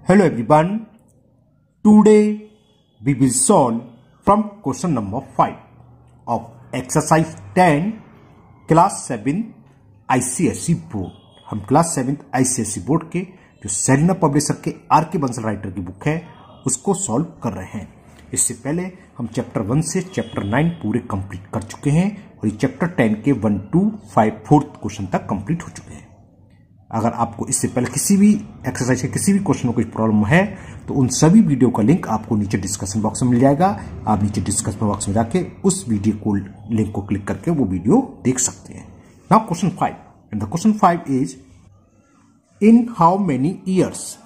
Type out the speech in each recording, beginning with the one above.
Hello everyone. Today we will solve from question number 5 of exercise 10 class 7 ICSE board. हम class 7 ICSE board के जो Selina publisher के R K. Bansal writer की book है उसको solve कर रहे हैं। इससे पहले हम चैप्टर 1 से चैप्टर 9 पूरे कंप्लीट कर चुके हैं और ये चैप्टर 10 के 1 to 5 4th क्वेश्चन तक कंप्लीट हो चुके हैं। अगर आपको इससे पहले किसी भी एक्सरसाइज के किसी भी क्वेश्चन में कोई प्रॉब्लम है तो उन सभी वीडियो का लिंक आपको नीचे डिस्कशन बॉक्स में मिल जाएगा। आप नीचे डिस्कशन बॉक्स में जाके उस वीडियो को लिंक को क्लिक करके वो वीडियो देख सकते हैं। Now question 5 and the question 5 is in how many years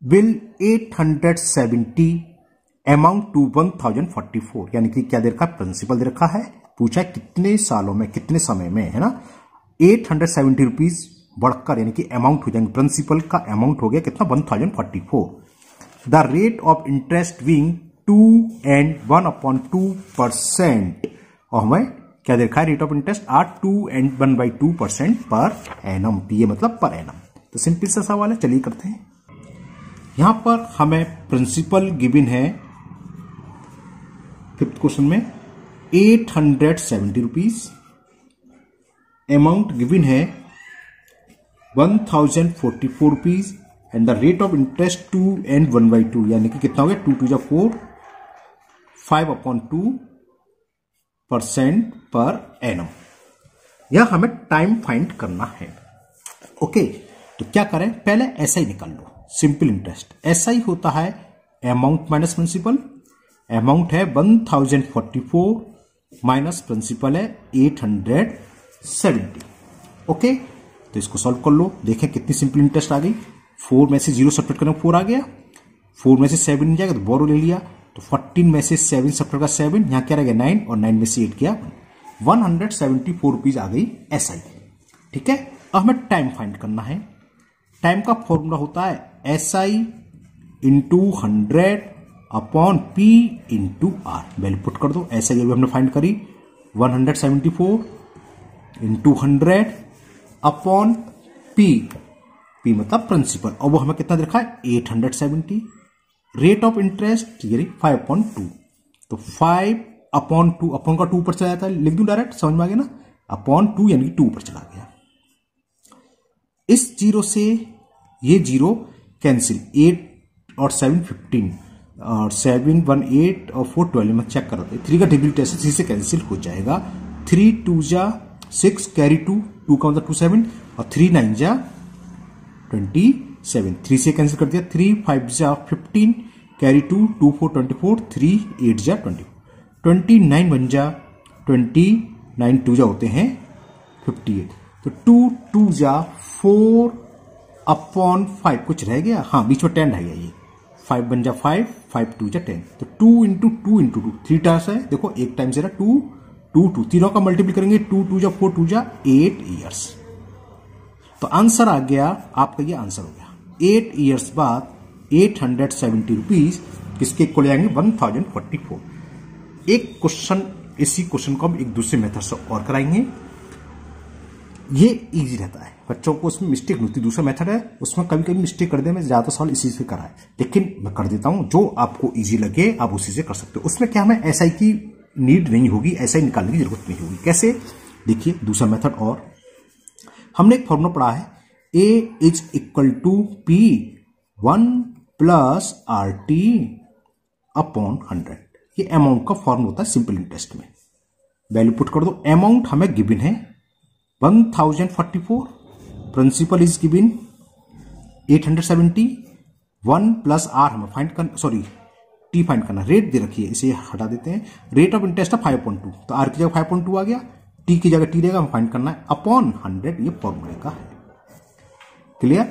will 870 amount to 1044, यानी कि क्या दे रखा है, प्रिंसिपल दे रखा है, पूछा है कितने सालों में कितने समय में, है ना। 870 रुपीज बढ़कर यानी कि अमाउंट हो जाएंगे, प्रिंसिपल का अमाउंट हो गया कितना 1044। The rate of interest being 2.1/2%, और हमें क्या देखा है, rate of interest are 2.1/2% per annum, पीए मतलब पर एनम। तो सिंपल सा सवाल है, चलिए करते हैं। यहां पर हमें प्रिंसिपल गिवन है 5th क्वेश्चन में 870 रुपीज, अमाउंट गिवन है 1044 rupees and the rate of interest 2.1/2, यानी कि कितना हो गया 2 2 4, 5/2% पर एनम। यह हमें टाइम फाइंड करना है। ओके, तो क्या करें, पहले ऐसा ही निकाल लो, सिंपल इंटरेस्ट ऐसा ही होता है, अमाउंट माइनस प्रिंसिपल। अमाउंट है 1044 माइनस प्रिंसिपल है 870। ओके, तो इसको सॉल्व कर लो, देखें कितनी सिंपल इंटरेस्ट आ गई। 4 में से 0 सब्ट्रैक्ट करें 4 आ गया, 4 में से 7 नहीं जाएगा तो बोरो ले लिया, तो 14 में से 7 सब्ट्रैक्ट का 7, यहां क्या रह गया 9, और 9 में से 8 गया 174 रुपीज आ गई ऐसा ही। ठीक है, अब हमें टाइम फाइंड करना है। टाइम का फॉर्मूला होता है SI into 100 upon P into R। Value put कर दो, SI अभी हमने फाइंड करी 174 इंटू 100 अपॉन P मतलब प्रिंसिपल, और वो हमें कितना देखा है 870। रेट ऑफ इंटरेस्ट ये 5/2, तो 5/2, अपॉन का 2 पर चला जाता है, लिख दूं डायरेक्ट, समझ में आ गया ना, अपॉन 2 यानी कि 2 पर चला गया। इस 0 से ये 0 कैंसिल, 8 और 7 15, और 7 1 8 और 4 12 में चेक कर रहे थे, 3 का डिग्री टेस्ट 3 से कैंसिल हो जाएगा। 3 2 जा 6 कैरी 2 का मतलब 2 7, और 3 9 जा 27, 3 से कैंसिल कर दिया। 3 5 जा 15 कैरी 2 2 4 24, 3 8 जा 20, 29 1 जा 29 2 जा होते हैं 58, तो 2 2 जा 4 अपॉन 5 कुछ रह गया, हाँ बीच में 10 रह गया, ये 5 1 जा 5 5 2 जा 10, तो 2 इंटू 2 इंटू 2 3 टाइम्स है, देखो एक टाइम से 2 2 2 तीनों का मल्टीप्लाई करेंगे, 2 2 जा 4 2 जा 8 ईयर्स। तो आंसर आ गया आपका, ये आंसर हो गया 8 ईयर्स बाद 870 रुपीज किसके इक्वल आएंगे 1044। एक क्वेश्चन, इसी क्वेश्चन को हम एक दूसरे मेथड से और कराएंगे, ये इजी रहता है, बच्चों को उसमें मिस्टेक नहीं होती। दूसरा मेथड है उसमें कभी कभी मिस्टेक कर दे, मैं ज्यादा सवाल इसी से करा है, लेकिन मैं कर देता हूं, जो आपको इजी लगे आप उसी से कर सकते हो। उसमें क्या हमें SI की नीड नहीं होगी, ऐसा ही निकालने की जरूरत नहीं होगी। कैसे, देखिए दूसरा मेथड, और हमने एक फॉर्मूला पढ़ा है A is equal to P 1 plus RT upon 100। ये अमाउंट का फॉर्मूला होता है सिंपल इंटरेस्ट में। वैल्यू पुट कर दो, अमाउंट हमें गिवन है 1044, principal is given 870, 1 plus R हमें फाइंड करना, सॉरी T फाइंड करना, रेट दे रखी है इसे हटा देते हैं, रेट ऑफ इंटरेस्ट है 5/2, तो R की जगह 5/2 आ गया, T की जगह T रहेगा, हमें फाइंड करना है अपॉन 100, ये फॉर्मूले का है। क्लियर,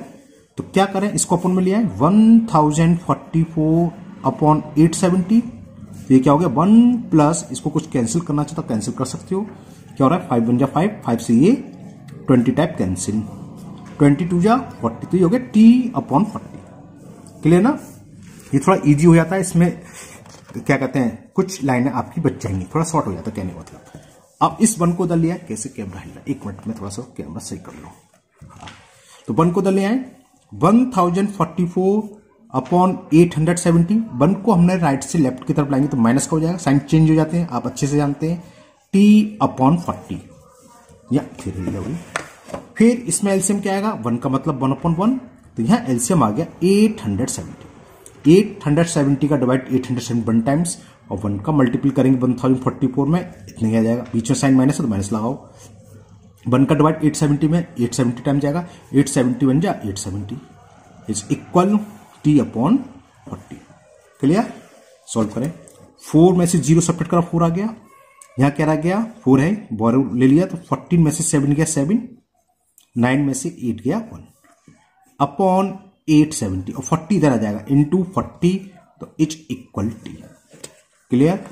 तो क्या करें, इसको अपन में लिया है 1044 अपॉन 870, तो ये क्या हो गया 1 प्लस, इसको कुछ कैंसिल करना चाहता कैंसिल कर सकते हो, क्या हो रहा है 5 1 जा 5, 5 से ये 20 टाइप कैंसिल, 22 जा 40, तो ये हो गया T अपॉन 40। क्लियर ना, ये थोड़ा इजी हो जाता है, इसमें क्या कहते हैं कुछ लाइनें आपकी बच जाएंगी, थोड़ा शॉर्ट हो जाता है कहने का मतलब। अब इस 1 को उधर लिया, कैसे कैमरा हिल रहा है, 1 मिनट में थोड़ा सा कैमरा सही कर लो। तो 1 को उधर ले आए, 1044 अपॉन 870। 1 को हमने राइट से लेफ्ट की तरफ लाएंगे तो माइनस का हो जाएगा, साइन चेंज हो जाते हैं, आप अच्छे से जानते हैं। t अपॉन 40 या फिर इसमें एलसीएम क्या आएगा, 1 का मतलब 1 अपॉन 1, तो यहां एलसीएम आ गया 870। 870 का डिवाइड 870 1 टाइम्स और 1 का मल्टीपल करेंगे 1044 में, इतने आ जाएगा। बीच में साइन माइनस है तो माइनस लगाओ। 1 का डिवाइड 870 में 870 टाइम जाएगा, 870 बन जा 870 is equal t upon 40। Clear, solve करें। 4 में से 0 सब्ट्रैक्ट करा, 4 आ गया। यहां क्या रह गया, 4 है, बोरो ले लिया तो 14 में से 7 गया 7, 9 में से 8 गया 1 अपॉन 870 और 40 इधर आ जाएगा इंटू 40 तो इज इक्वल टी। क्लियर,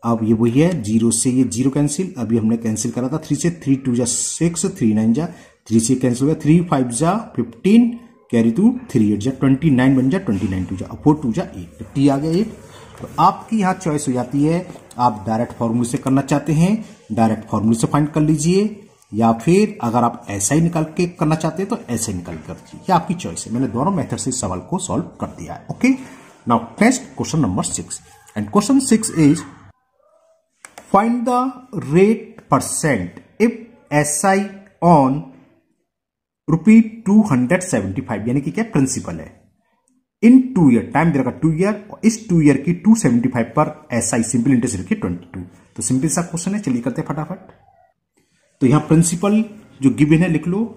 अब ये वही है, 0 से ये 0 कैंसिल, अभी हमने कैंसिल करा था 3 से, 3 2 जा 6, 3 9 जा 3 से कैंसिल हो गया, 3 5 जा 15 कैरी टू 3 8 जा 29 बन जा 29 2 जा 4 2 जा 8, टी आ गया 8। तो आपकी यहां चॉइस हो जाती है, आप डायरेक्ट फॉर्मूले से करना चाहते हैं डायरेक्ट फॉर्मूले से फाइंड कर लीजिए, या फिर अगर आप ऐसा ही निकाल के करना चाहते हैं तो ऐसे ही निकाल कर दीजिए, ये आपकी चॉइस है। मैंने दोनों मेथड से इस सवाल को सॉल्व कर दिया है। Okay, now next question number 6 and question 6 is find the rate percent if SI on ₹275, यानी कि क्या प्रिंसिपल है, इन 2 ईयर, टाइम दे रखा 2 ईयर, और इस 2 ईयर की 275 पर SI सिंपल इंटरेस्ट रखिए 22। तो सिंपल सा क्वेश्चन है, चलिए करते हैं फटाफट। तो यहां प्रिंसिपल जो गिवन है लिख लो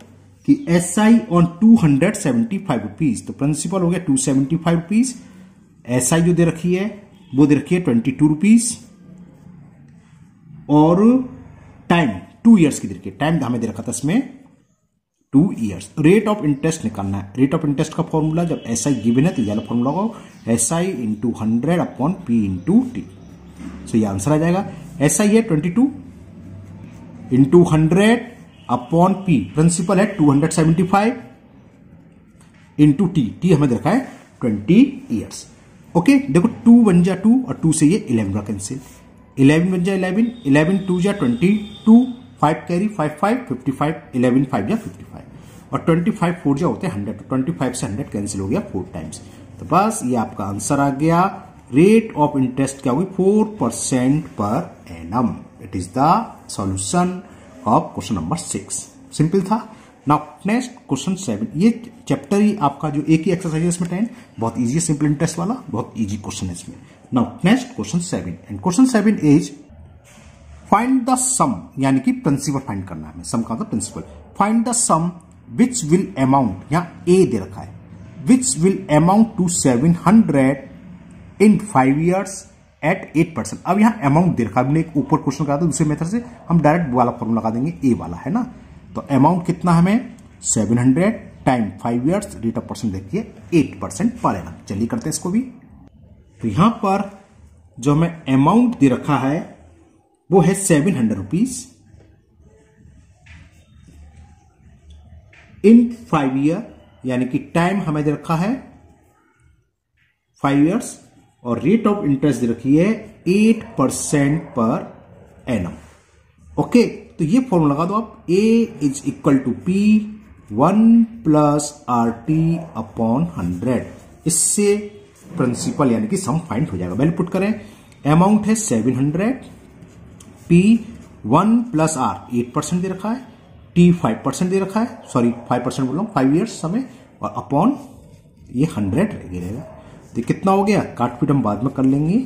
कि SI ऑन 275 रुपीज, तो प्रिंसिपल हो गया 275 रुपीज, SI जो दे रखी है वो दे रखी है 22 रुपीज, और टाइम 2 ईयर्स की दे रखी है, टाइम हमें दे रखा था इसमें 2 ईयर्स। रेट ऑफ इंटरेस्ट निकालना है, रेट ऑफ इंटरेस्ट का फॉर्मूला जब SI गिवन है तो ये फॉर्मूला लगाओ, SI into 100 upon P into T. So ये आंसर आ जाएगा, SI है 22 इंटू 100 अपॉन P, प्रिंसिपल है 275 इंटू टी हमें रखा है 20 ईयर्स। ओके, देखो 2 बन जा 2 और 2 से ये 11 का कैंसिल, 11 बन जा 11, 11 2 जा 22, 5 कैरी 5 5 55, 11 5 जा 55 और 25 4 जा होते हैं 100, तो 25 से 100 कैंसिल हो गया 4 टाइम्स। तो बस ये आपका आंसर आ गया, रेट ऑफ इंटरेस्ट क्या होगी 4% per annum. It is the solution of question number 6। Simple था। नाउ नेक्स्ट क्वेश्चन 7, ये चैप्टर ही आपका जो एक ही एक्सरसाइज है इसमें 10, बहुत इजी, सिंपल इंटरेस्ट वाला बहुत इजी क्वेश्चन है इसमें। Now next question 7 and question 7 is find the sum, यानी कि प्रिंसिपल फाइंड करना है, सम का मतलब principal. Find the sum which will amount, यहां ए दे रखा है, which will amount to 700 in 5 years at 8%। अब यहां अमाउंट दे रखा है, हमने एक ऊपर क्वेश्चन करा था दूसरे मेथड से, हम डायरेक्ट वाला फॉर्मूला लगा देंगे, ए वाला है ना। तो अमाउंट कितना हमें 700 time 5 years, rate of percent देखिए 8% पर एनम। चलिए करते हैं इसको भी। तो यहां पर जो हमें अमाउंट दे रखा है वो है 700 रुपीज इन 5 ईयर, यानी कि टाइम हमें दे रखा है 5 ईयर्स और रेट ऑफ इंटरेस्ट दे रखी है 8% पर एनम। ओके, तो ये फॉर्मूला लगा दो आप, A is equal to P 1 plus RT upon 100। इससे प्रिंसिपल यानी कि सम फाइंड हो जाएगा। वैल्यू पुट करें, अमाउंट है 700, P 1 प्लस R 8% दे रखा है, T 5% दे रखा है, सॉरी 5% बोल रहा हूं, 5 ईयर्स समय, और अपॉन ये 100 रहेगा। तो कितना हो गया, काट पीट हम बाद में कर लेंगे,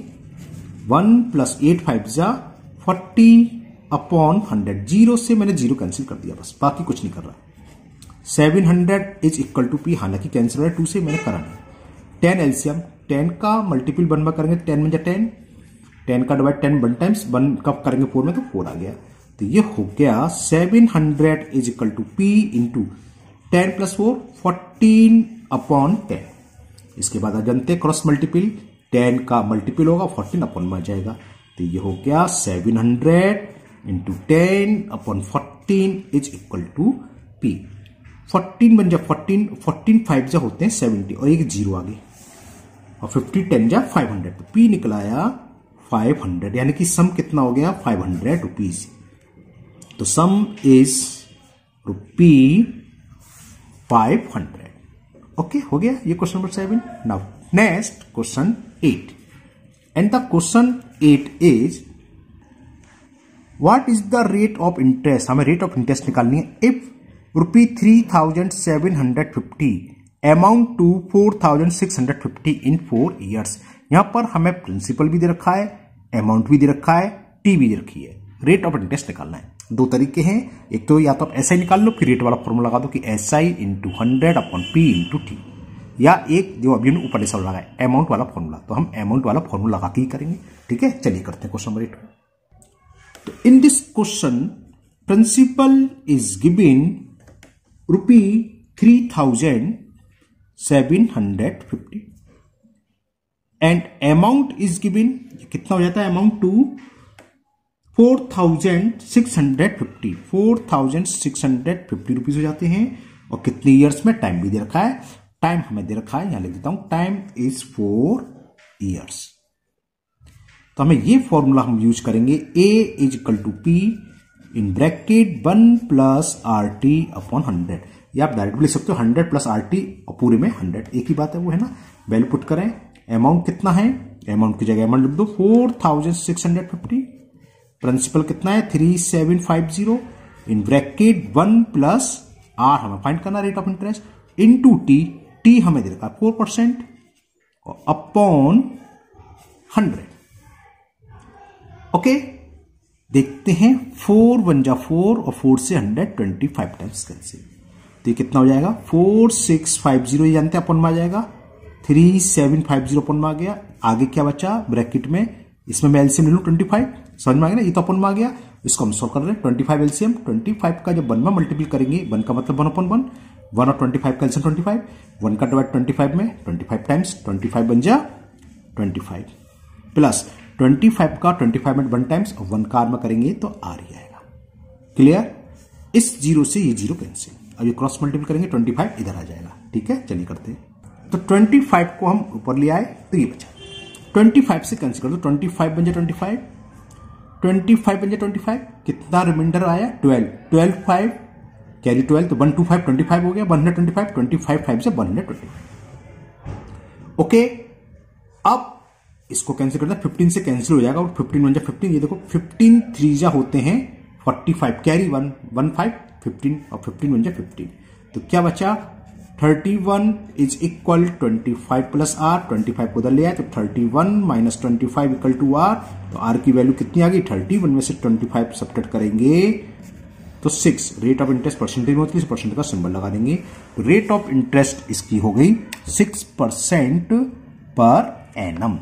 1 प्लस 8 5 जा 40 अपॉन 100, 0 से मैंने 0 कैंसिल कर दिया, बस बाकी कुछ नहीं कर रहा। 700 इज इक्वल टू P, हालांकि कैंसिल हो रहा है 2 से, मैंने करा नहीं। 10 एलसीएम, 10 का मल्टीपल 1 में करेंगे 10 में जा 10, 10 का डिवाइड 10 1 टाइम्स, 1 कब करेंगे 4 में, तो 4 आ गया। तो ये हो गया 700 is equal to P into 10 plus 4 14 upon 10। इसके बाद आप जानते हैं क्रॉस मल्टीपल, 10 का मल्टीपल होगा 14 अपॉन में आ जाएगा। तो ये हो गया 700 into 10 upon 14 is equal to P। 14 बन जा 14, 14 5 जा होते हैं 70 और एक 0 आगे, और 50 10 जा 500, तो P निकलाया 500, यानी कि सम कितना हो गया 500 रुपीज। तो सम इज ₹500। ओके, हो गया ये question number 7। Now next question 8 and the question 8 is what is the rate of interest. हमें रेट ऑफ इंटरेस्ट निकालनी है if ₹3,750 amount to 4,650 in 4 years. यहां पर हमें प्रिंसिपल भी दे रखा है, अमाउंट भी दे रखा है, टी भी दे रखी है। रेट ऑफ इंटरेस्ट निकालना है। दो तरीके हैं, एक तो या तो आप ऐसा ही निकाल लो, फिर रेट वाला फॉर्मूला लगा दो कि SI into 100 upon P into T, या एक जो अभी ऊपर ऐसा लगा है अमाउंट वाला फॉर्मूला, तो हम अमाउंट वाला फॉर्मूला लगा के ही करेंगे। ठीक है, चलिए करते हैं क्वेश्चन नंबर 8। तो in this question principal is given ₹3,750 and amount is given, कितना हो जाता है अमाउंट टू 4,650 रुपीज हो जाते हैं। और कितने ईयर्स में, टाइम भी दे रखा है, टाइम हमें दे रखा है, यहां लिख देता हूं टाइम इज 4 ईयर्स। तो हमें ये फॉर्मूला हम यूज करेंगे, A is equal to P in bracket 1 plus RT upon 100। या आप डायरेक्ट लिख सकते हो 100 प्लस RT और पूरे में 100, एक ही बात है वो, है ना। वैल्यू पुट करें, अमाउंट कितना है, अमाउंट की जगह अमाउंट लिख दो 4,650, प्रिंसिपल कितना है 3,750 इन ब्रैकेट 1 प्लस R हमें फाइंड करना rate of interest into T हमें दे रखा 4% और अपॉन 100। ओके, देखते हैं 4 1 जा 4 और 4 से 125 टाइम्स कैंसिल, तो ये कितना हो जाएगा 4650, ये जानते हैं अपन में आ जाएगा 3750 अपन में आ गया। आगे क्या बचा ब्रैकेट में, इसमें मैं एलसीएम ले लूं 25, समझ में आ गया ना, ये तो अपन में आ गया। इसको हम सॉल्व कर रहे हैं 25 एलसीएम, 25 का जब 1 में मल्टीपल करेंगे, 1 का मतलब 1/1, 1 और 25 का एलसीएम 25, 1 का डिवाइड 25 में 25 टाइम्स, 25 बन जा 25 प्लस 25 का 25 में 1 टाइम्स और 1 का आर में करेंगे तो आर ही आएगा। क्लियर, इस जीरो से ये जीरो कैंसिल, अब ये क्रॉस मल्टीपल करेंगे 25 इधर आ जाएगा। ठीक है, चलिए करते हैं। तो 25 को हम ऊपर ले आए तो ये बचा, 25 से कैंसिल कर दो, 25 बन जाए 25, 25 बन जाए 25, कितना रिमाइंडर आया 12, 12 5 कैरी 12, तो 125 25 हो गया 125, 25 5 से 125। ओके, अब इसको कैंसिल करना, 15 से कैंसिल हो जाएगा और 15 बन जाए 15, ये देखो 15 3 जा होते हैं 45, कैरी 1 1 5 15 और 15 बन जाए 15, तो क्या बचा 31 इज इक्वल 25 प्लस R, 25 को उधर ले आए तो 31 माइनस 25 इक्वल टू R, तो R की वैल्यू कितनी आ गई 31 में से 25 सब्ट्रैक्ट करेंगे तो 6। रेट ऑफ इंटरेस्ट परसेंटेज में होती है, परसेंटेज का सिंबल लगा देंगे, तो रेट ऑफ इंटरेस्ट इसकी हो गई 6% पर एनम।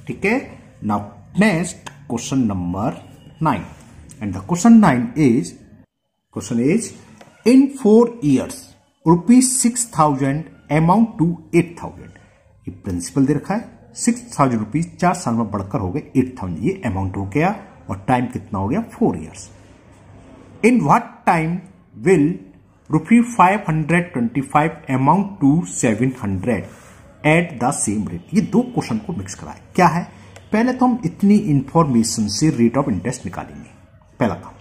ठीक है, now next question number 9 and the question 9 is in 4 years ₹6,000 amount to 8,000। ये प्रिंसिपल दे रखा है, 6,000 रुपीज 4 साल में बढ़कर हो गए 8,000, ये अमाउंट हो गया और टाइम कितना हो गया 4 years। In what time will ₹525 amount to 700 at the same rate. ये दो क्वेश्चन को मिक्स कराए, क्या है, पहले तो हम इतनी इंफॉर्मेशन से रेट ऑफ इंटरेस्ट निकालेंगे। पहला काम,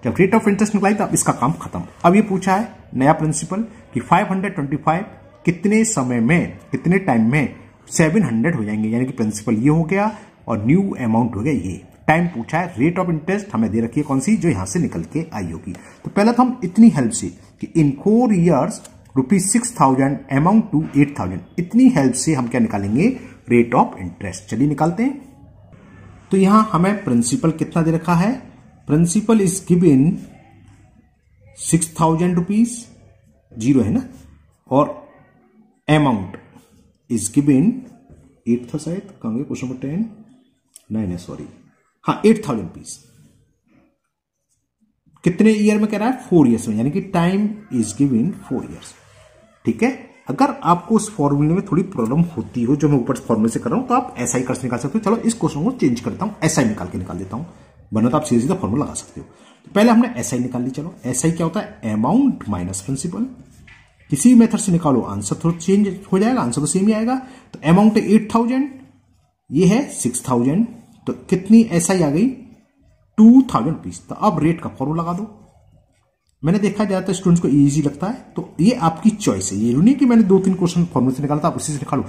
जब रेट ऑफ इंटरेस्ट निकाली तो अब इसका काम खत्म। अब ये पूछा है नया प्रिंसिपल कि 525 कितने समय में, कितने टाइम में 700 हो जाएंगे, यानी कि प्रिंसिपल ये हो गया और न्यू अमाउंट हो गया ये। टाइम पूछा है, रेट ऑफ इंटरेस्ट हमें दे रखी है कौन सी, जो यहां से निकल के आई होगी। तो पहले तो हम इतनी हेल्प से कि इन 4 years ₹6,000 अमाउंट टू 8,000, इतनी हेल्प से हम क्या निकालेंगे रेट ऑफ इंटरेस्ट। चलिए निकालते हैं। तो यहां हमें प्रिंसिपल कितना दे रखा है, principal is given 6,000 rupees, zero है ना, और अमाउंट इज गिवन 8 था शायद, कहां गया क्वेश्चन नंबर 10, 9 है सॉरी, हाँ 8,000 रुपीज। कितने ईयर में कह रहा है 4 years में, यानी कि टाइम इज गिवन 4 years। ठीक है, अगर आपको उस फॉर्मूले में थोड़ी प्रॉब्लम होती हो जो मैं ऊपर फॉर्मूले से कर रहा हूं तो आप ऐसा ही कर निकाल सकते हो। चलो इस क्वेश्चन को चेंज करता हूं, ऐसा ही निकाल देता हूं, वरना तो आप सीधा फॉर्मूला लगा सकते हो। तो पहले हमने ऐसा ही निकाल ली। चलो ऐसा ही क्या होता है, अमाउंट माइनस प्रिंसिपल, किसी भी मेथड से निकालो आंसर थोड़ा चेंज हो जाएगा, आंसर तो सेम ही आएगा। तो अमाउंट है 8,000, ये है 6,000, तो कितनी ऐसा ही आ गई 2,000 रुपीज। तो अब रेट का फॉर्मूला लगा दो, मैंने देखा ज्यादातर स्टूडेंट्स को इजी लगता है, तो ये आपकी चॉइस है। ये नहीं कि मैंने 2-3 क्वेश्चन फॉर्मूले से निकाला था आप उसी से निकालो।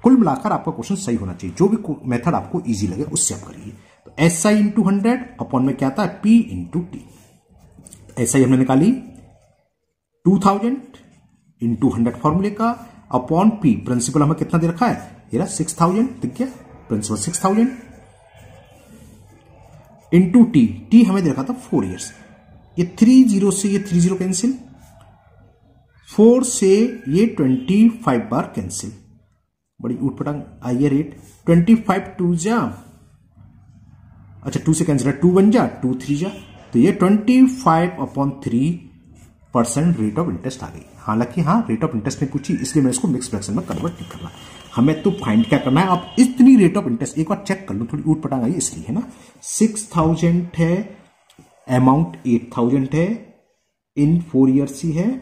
कुल मिलाकर आपका क्वेश्चन सही होना चाहिए। जो भी मेथड आपको इजी लगे उससे आप करिए। तो एस आई इंटू 100 अपॉन में क्या था, P into T. S I हमने निकाली 2000 इंटू 100 फॉर्मूले का, अपॉन पी प्रिंसिपल हमें कितना दे रखा है, ये 6000, दिख गया प्रिंसिपल 6000, इंटू टी, टी हमें दे रखा था 4 ईयर्स। ये 30 से ये 30 कैंसिल, 4 से ये 25 बार कैंसिल, बड़ी उठपटांग आई है रेट। 25 2 जा, अच्छा 2 से कैंसिल है, 2 1 जा, 2 3 जा, तो ये 25/3% रेट ऑफ इंटरेस्ट आ गई। हालांकि हाँ रेट ऑफ इंटरेस्ट ने पूछी इसलिए मैं इसको मिक्स फ्रैक्शन में कन्वर्ट नहीं कर रहा। हमें तो फाइंड क्या करना है, आप इतनी रेट ऑफ इंटरेस्ट एक बार चेक कर लो, थोड़ी उठपटांग आई इसलिए है ना। 6000 है, अमाउंट 8000 है, इन 4 ईयर्स ही है,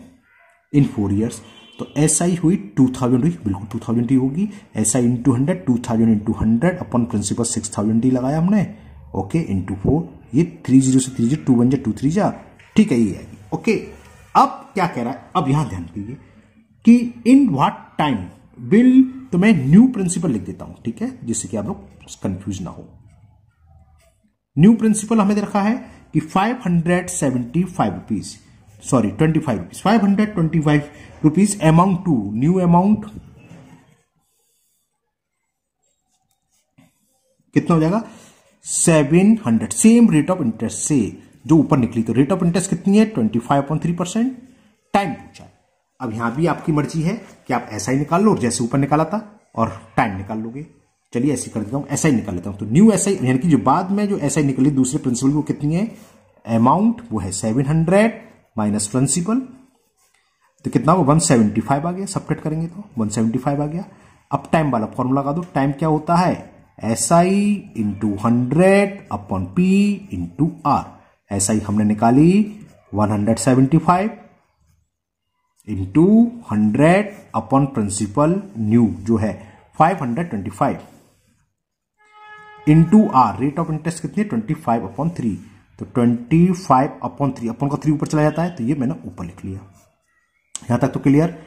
इन 4 ईयर्स, तो एस आई हुई 2000 हुई, बिल्कुल 2000 ही होगी। S I into 100, 2000 into 100 upon principal 6000 ही लगाया हमने, ओके, इंटू 4, ये 30 से 30, 2 1 जा 2 3 जा, ठीक है ये आएगी, ओके। अब क्या कह रहा है, अब यहां ध्यान दीजिए कि इन व्हाट टाइम विल, तो मैं न्यू प्रिंसिपल लिख देता हूं, ठीक है, जिससे कि आप लोग कंफ्यूज ना हो। न्यू प्रिंसिपल हमें दे रखा है कि 575 rupees, sorry 25 rupees, 525 rupees amount to, new amount कितना हो जाएगा 700, सेम रेट ऑफ इंटरेस्ट से जो ऊपर निकली। तो रेट ऑफ इंटरेस्ट कितनी है 25.3%, टाइम पूछा है। अब यहां भी आपकी मर्जी है कि आप ऐसा ही निकाल लो जैसे ऊपर निकाला था और टाइम निकाल लोगे। चलिए ऐसे कर देता हूं, ऐसा ही निकाल लेता हूं। तो न्यू एस आई यानी कि जो बाद में जो एस आई निकली दूसरे प्रिंसिपल वो कितनी है, अमाउंट वो है 700 माइनस प्रिंसिपल, तो कितना वो 175 आ गया, सबट्रैक्ट करेंगे तो 175 आ गया। अब टाइम वाला फॉर्मूला लगा दो, टाइम क्या होता है S I into 100 upon P into R. S I हमने निकाली 175 इंटू 100 अपॉन प्रिंसिपल न्यू जो है 525 into R, rate of interest कितनी है 25/3, तो 25/3, अपन का 3 ऊपर चला जाता है तो ये मैंने ऊपर लिख लिया। यहां तक तो क्लियर,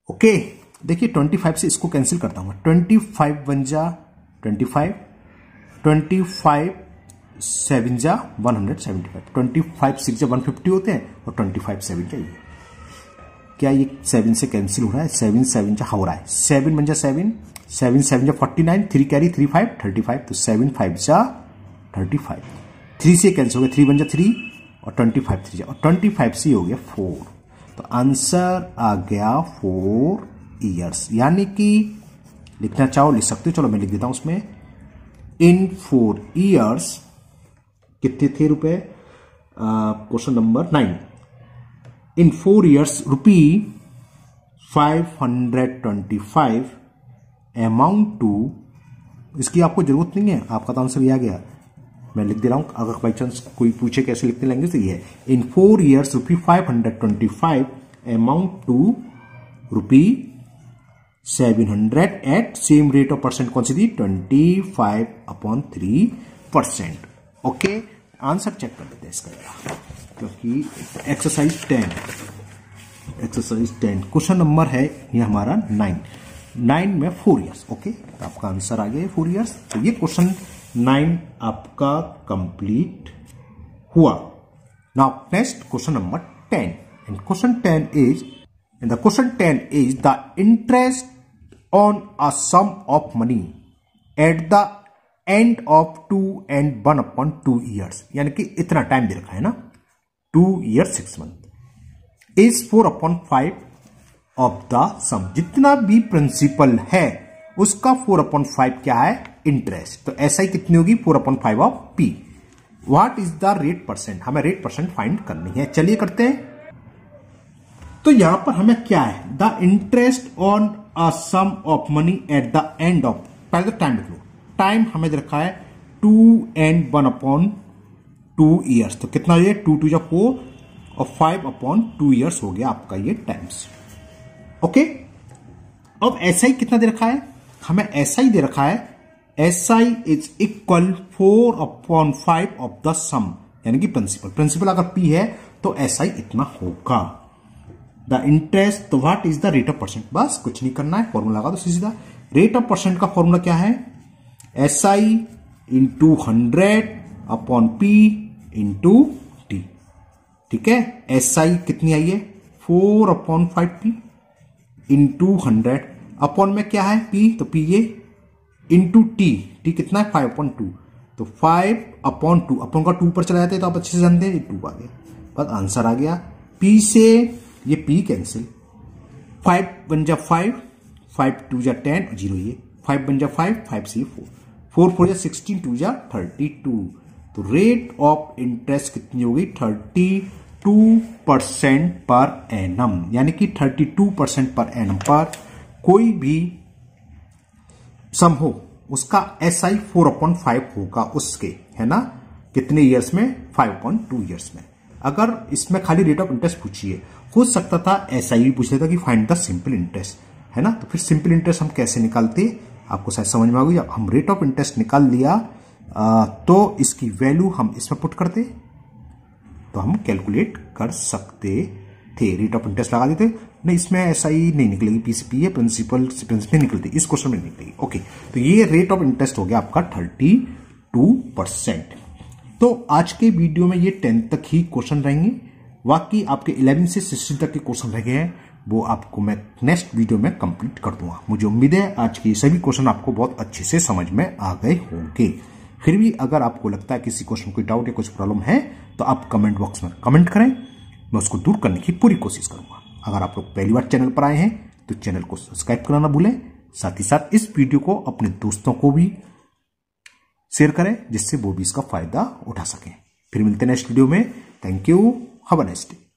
ओके। देखिए 25 से इसको कैंसिल करता हूं, 25 1 जा 25, 25 7 जा 175, 25 6 जा 150 होते हैं और 25 7 जा ये, क्या ये 7 से कैंसिल हो रहा है, 7 7 जा हो रहा है, 7 1 जा 7, 7 7 जा 49, 3 कैरी 3 5 35, तो 7 5 जा 35, 3 से कैंसिल हो गया, 3 1 जा 3 और 25 3 जा, और 25 से हो गया 4, तो आंसर आ गया 4 ईयर्स। यानी कि लिखना चाहो लिख सकते हो, चलो मैं लिख देता हूं उसमें, इन 4 ईयर्स कितने थे रुपए, question number 9, in 4 years rupee 525 amount to, इसकी आपको जरूरत नहीं है, आपका तो आंसर ये आ गया, मैं लिख दे रहा हूं, अगर बाई चांस कोई पूछे कैसे लिखने लैंग्वेज तो ये है, in 4 years rupee 525 amount to rupee 700 at same rate of percent कौन सी थी 25/3%, ओके। आंसर चेक कर लेते हैं इसका, क्योंकि एक्सरसाइज 10 क्वेश्चन नंबर है ये हमारा 9 में 4 ईयर्स, ओके, तो आपका आंसर आ गया 4 ईयर्स। तो ये क्वेश्चन 9 आपका कंप्लीट हुआ। Now next question number 10, and question 10 is, and the question 10 is the interest on a sum of money at the end of 2 and 1/2 years, यानी कि इतना टाइम दे रखा है ना, 2 years 6 month, is 4/5 of the sum, जितना भी principal है उसका 4/5 क्या है इंटरेस्ट, तो ऐसा ही कितनी होगी 4/5 of P. What is the rate percent, हमें रेट परसेंट फाइंड करनी है, चलिए करते हैं। तो यहां पर हमें क्या है, the interest on a sum of money at the end of, पहले तो टाइम लिख लो, टाइम हमें रखा है 2 and 1/2 ईयर्स, तो कितना ये 2 2 जा 4 और 5/2 ईयर्स हो गया आपका ये टाइम्स, ओके। अब एसआई कितना दे रखा है, हमें एसआई दे रखा है, SI is equal 4/5 of the sum, यानी कि प्रिंसिपल, प्रिंसिपल अगर पी है तो SI इतना होगा। द इंटरेस्ट, तो what is the rate of percent, बस कुछ नहीं करना है, फॉर्मूला लगा दो सीधा। रेट ऑफ परसेंट का फॉर्मूला क्या है, SI into 100 upon P into T। ठीक है, SI कितनी आई है 4/5P इंटू 100 अपॉन में क्या है P, तो P ये इंटू T कितना है 5/2, तो 5/2 अपॉन का 2 पर चला जाता है तो आप अच्छे से जानते हैं 2 आ गया, बस आंसर आ गया। P से ये P कैंसिल, 5 बन जा 5, 5 2 जा 10, 0 ये 5 बन जा 5, 5 से 4 4 जा 16, 2 जा 32। तो रेट ऑफ इंटरेस्ट कितनी हो गई 32% पर एनम, यानी कि 32% पर एनम पर कोई भी सम हो उसका SI 4/5 होगा उसके, है ना, कितने ईयर्स में 5/2 ईयर्स में। अगर इसमें खाली रेट ऑफ इंटरेस्ट पूछिए, हो सकता था SI भी पूछ लेता कि फाइंड द सिंपल इंटरेस्ट, है ना, तो फिर सिंपल इंटरेस्ट हम कैसे निकालते आपको शायद समझ में आ गई। जब हम रेट ऑफ इंटरेस्ट निकाल लिया तो इसकी वैल्यू हम इसमें पुट करते तो हम कैलकुलेट कर सकते थे, रेट ऑफ इंटरेस्ट लगा देते। नहीं, इसमें SI नहीं निकलेगी, PCP है, प्रिंसिपल से प्रिंसिपल निकलती, इस क्वेश्चन में निकलेगी। ओके, तो ये रेट ऑफ इंटरेस्ट हो गया आपका 32%। तो आज के वीडियो में ये 10 तक ही क्वेश्चन रहेंगे, बाकी आपके 11 से 16 तक के क्वेश्चन रह गए हैं, वो आपको मैं नेक्स्ट वीडियो में कंप्लीट कर दूंगा। मुझे उम्मीद है आज के सभी क्वेश्चन आपको बहुत अच्छे से समझ में आ गए होंगे। फिर भी अगर आपको लगता है किसी क्वेश्चन कोई डाउट या कुछ प्रॉब्लम है तो आप कमेंट बॉक्स में कमेंट करें, मैं उसको दूर करने की पूरी कोशिश करूंगा। अगर आप लोग पहली बार चैनल पर आए हैं तो चैनल को सब्सक्राइब करना ना भूलें, साथ ही साथ इस वीडियो को अपने दोस्तों को भी शेयर करें जिससे वो भी इसका फायदा उठा सकें। फिर मिलते हैं नेक्स्ट वीडियो में। Thank you, have a nice day.